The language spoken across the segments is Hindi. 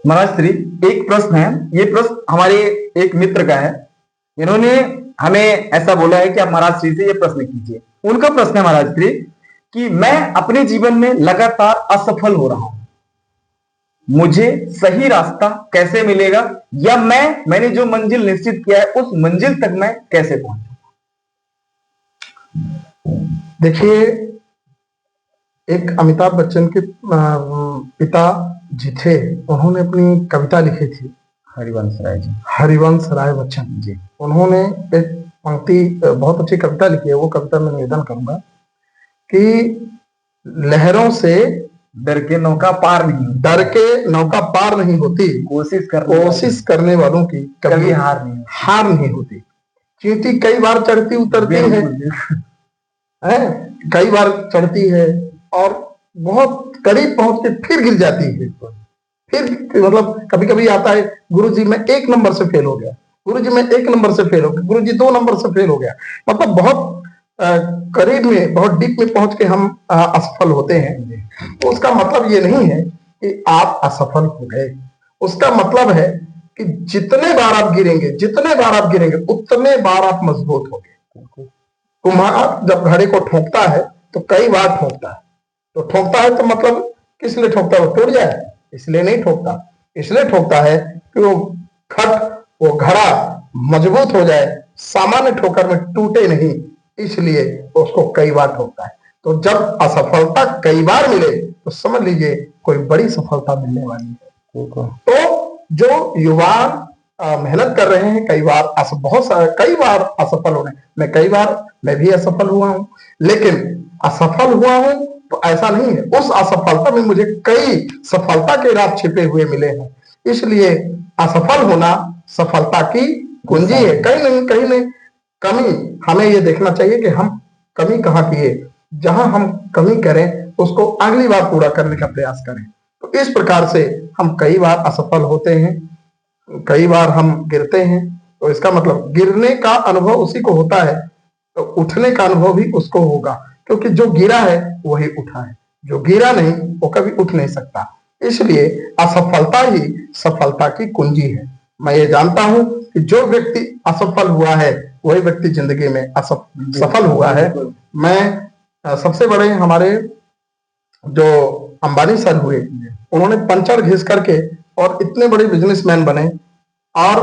महाराज श्री, एक प्रश्न है। ये प्रश्न हमारे एक मित्र का है। इन्होंने हमें ऐसा बोला है कि आप महाराज श्री से ये प्रश्न कीजिए। उनका प्रश्न है महाराज श्री कि मैं अपने जीवन में लगातार असफल हो रहा हूं, मुझे सही रास्ता कैसे मिलेगा, या मैंने जो मंजिल निश्चित किया है उस मंजिल तक मैं कैसे पहुंचूं? देखिए, एक अमिताभ बच्चन के पिता जी थे, उन्होंने अपनी कविता लिखी थी, हरिवंश राय जी, हरिवंश राय बच्चन जी। उन्होंने एक पंक्ति, बहुत अच्छी कविता लिखी है। वो कविता मैं निवेदन करूंगा कि लहरों से डर के नौका पार नहीं होती, कोशिश करने वालों की कभी हार नहीं होती। चींटी कई बार चढ़ती उतरती है, कई बार चढ़ती है और बहुत करीब पहुंच के फिर गिर जाती है। फिर मतलब कभी कभी आता है, गुरुजी मैं 1 नंबर से फेल हो गया, गुरुजी मैं 1 नंबर से फेल हो गया, गुरुजी 2 नंबर से फेल हो गया। मतलब बहुत करीब में, बहुत डीप में पहुंच के हम असफल होते हैं। तो उसका मतलब ये नहीं है कि आप असफल हो गए। उसका मतलब है कि जितने बार आप गिरेंगे उतने बार आप मजबूत होंगे। कुम्हार जब घड़े को ठोकता है तो कई बार ठोकता है, तो मतलब किस लिए ठोकता है? वो टूट जाए इसलिए नहीं ठोकता, इसलिए ठोकता है कि वो घड़ा मजबूत हो जाए, सामान्य ठोकर में टूटे नहीं, इसलिए उसको कई बार ठोकता है। तो जब असफलता कई बार मिले तो समझ लीजिए कोई बड़ी सफलता मिलने वाली है। तो जो युवा मेहनत कर रहे हैं, कई बार असफल हो रहे हैं। मैं भी असफल हुआ हूं, लेकिन असफल हुआ हूं तो ऐसा नहीं है, उस असफलता में मुझे कई सफलता के राज छिपे हुए मिले हैं। इसलिए असफल होना सफलता की कुंजी है। कहीं नहीं कमी हमें ये देखना चाहिए कि हम कमी कहाँ किए, जहां हम कमी करें उसको अगली बार पूरा करने का प्रयास करें। तो इस प्रकार से हम कई बार असफल होते हैं, कई बार हम गिरते हैं। तो इसका मतलब गिरने का अनुभव उसी को होता है, तो उठने का अनुभव भी उसको होगा, क्योंकि जो गिरा है वही उठा है, जो गिरा नहीं वो कभी उठ नहीं सकता। इसलिए असफलता ही सफलता की कुंजी है। मैं ये जानता हूं कि जो व्यक्ति असफल हुआ है वही व्यक्ति जिंदगी में सफल हुआ है। मैं सबसे बड़े हमारे जो अंबानी सर हुए, उन्होंने पंचर घिस करके और इतने बड़े बिजनेसमैन बने। और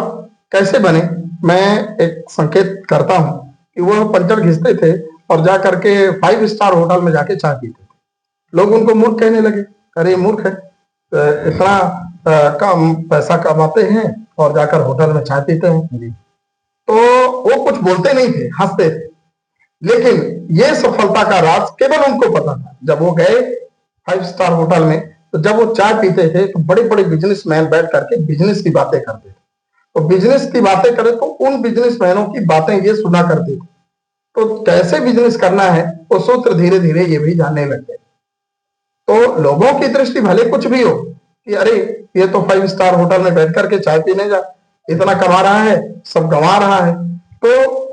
कैसे बने, मैं एक संकेत करता हूं कि वो पंचर घिसते थे और जा करके 5 स्टार होटल में जाके चाय पीते थे। लोग उनको मूर्ख कहने लगे, अरे मूर्ख है, इतना कम पैसा कमाते हैं और जाकर होटल में चाय पीते हैं। तो वो कुछ बोलते नहीं थे, हंसते थे। लेकिन ये सफलता का राज केवल उनको पता था। जब वो गए 5 स्टार होटल में, तो जब वो चाय पीते थे तो बड़े बड़े बिजनेसमैन बैठ करके बिजनेस की बातें करते थे। तो बिजनेस की बातें करें तो उन बिजनेसमैनों की बातें ये सुना करते थे। तो कैसे बिजनेस करना है वो सूत्र धीरे धीरे ये भी जानने लग गए। तो लोगों की दृष्टि भले कुछ भी हो कि अरे ये तो 5 स्टार होटल में बैठ करके चाय पीने जा, इतना कमा रहा है, सब गंवा रहा है, तो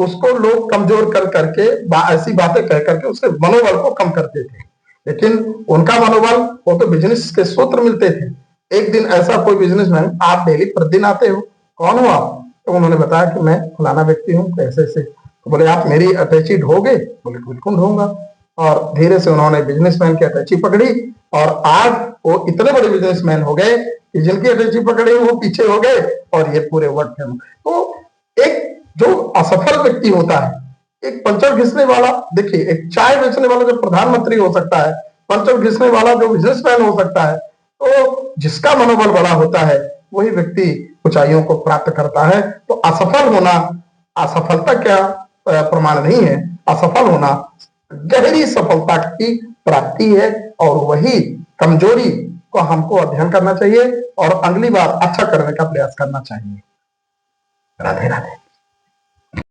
उसको लोग कमजोर कर करके ऐसी बातें कह करके उसके मनोबल को कम करते थे। लेकिन उनका मनोबल, वो तो बिजनेस के सूत्र मिलते थे। एक दिन ऐसा कोई बिजनेसमैन, आप डेली प्रतिदिन आते हो, कौन हो आप? तो उन्होंने बताया कि मैं फलाना व्यक्ति हूँ, ऐसे ऐसे। तो बोले आप मेरी अटैची ढोगे? बोले बिल्कुल ढोऊंगा। और धीरे से उन्होंने बिजनेसमैन की अटैची पकड़ी और आज वो इतने बड़े बिजनेसमैन हो गए कि जिनकी अटैची पकड़ी वो पीछे हो गए और ये पूरे वर्ल्ड फेमस। तो एक जो असफल व्यक्ति होता है, एक पंचर घिसने वाला, देखिए एक चाय बेचने वाला जो प्रधानमंत्री हो सकता है, पंचर घिसने वाला जो बिजनेसमैन हो सकता है, तो जिसका मनोबल बड़ा होता है वही व्यक्ति ऊंचाइयों को प्राप्त करता है। तो असफल होना असफलता क्या प्रमाण नहीं है। असफल होना गहरी सफलता की प्राप्ति है और वही कमजोरी को हमको अध्ययन करना चाहिए और अगली बार अच्छा करने का प्रयास करना चाहिए। राधे राधे।